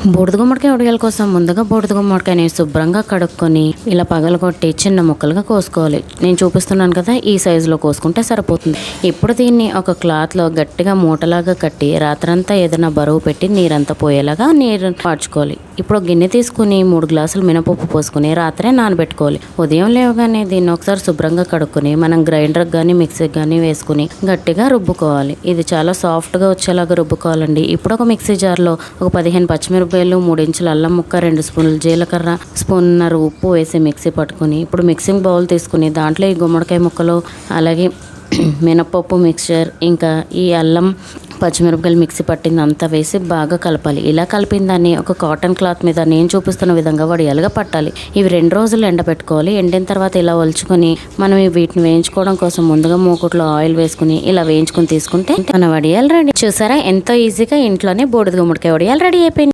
బూడిద గుమ్మడికాయ వడియాల కోసం ముందుగా బూడిద గుమ్మడికాయని శుభ్రంగా కడుక్కొని ఇలా పగలగొట్టి చిన్న ముక్కలుగా కోసుకోవాలి. నేను చూపిస్తున్నాను కదా, ఈ సైజులో కోసుకుంటే సరిపోతుంది. ఇప్పుడు దీన్ని ఒక క్లాత్లో గట్టిగా మూటలాగా కట్టి రాత్రంతా ఏదైనా బరువు పెట్టి నీరంతా పోయేలాగా నీరు పాడ్చుకోవాలి. ఇప్పుడు గిన్నె తీసుకుని 3 గ్లాసులు మినపప్పు పోసుకుని రాత్రే నానబెట్టుకోవాలి. ఉదయం లేవగానే దీన్ని ఒకసారి శుభ్రంగా కడుక్కొని మనం గ్రైండర్కి కానీ మిక్సీకి కానీ వేసుకుని గట్టిగా రుబ్బుకోవాలి. ఇది చాలా సాఫ్ట్గా వచ్చేలాగా రుబ్బుకోవాలండి. ఇప్పుడు ఒక మిక్సీ జార్లో ఒక 15 పచ్చిమిరపకాయలు, 3 ఇంచుల అల్లం ముక్క, 2 స్పూన్లు జీలకర్ర, స్పూన్నర ఉప్పు వేసి మిక్సీ పట్టుకుని ఇప్పుడు మిక్సింగ్ బౌల్ తీసుకుని దాంట్లో ఈ గుమ్మడికాయ ముక్కలు, అలాగే మినపప్పు మిక్చర్, ఇంకా ఈ అల్లం పచ్చిమిరపకాయలు మిక్సీ పట్టింది అంతా వేసి బాగా కలపాలి. ఇలా కలిపిన దాన్ని ఒక కాటన్ క్లాత్ మీద నేను చూపిస్తున్న విధంగా వడియాలుగా పట్టాలి. ఇవి 2 రోజులు ఎండబెట్టుకోవాలి. ఎండిన తర్వాత ఇలా ఒలుచుకొని మనం వీటిని వేయించుకోవడం కోసం ముందుగా మూకుట్లో ఆయిల్ వేసుకుని ఇలా వేయించుకుని తీసుకుంటే మన వడియాలు రెడీ. చూసారా, ఎంతో ఈజీగా ఇంట్లోనే బూడిద గుమ్మడికాయ వడియాలు రెడీ అయిపోయింది.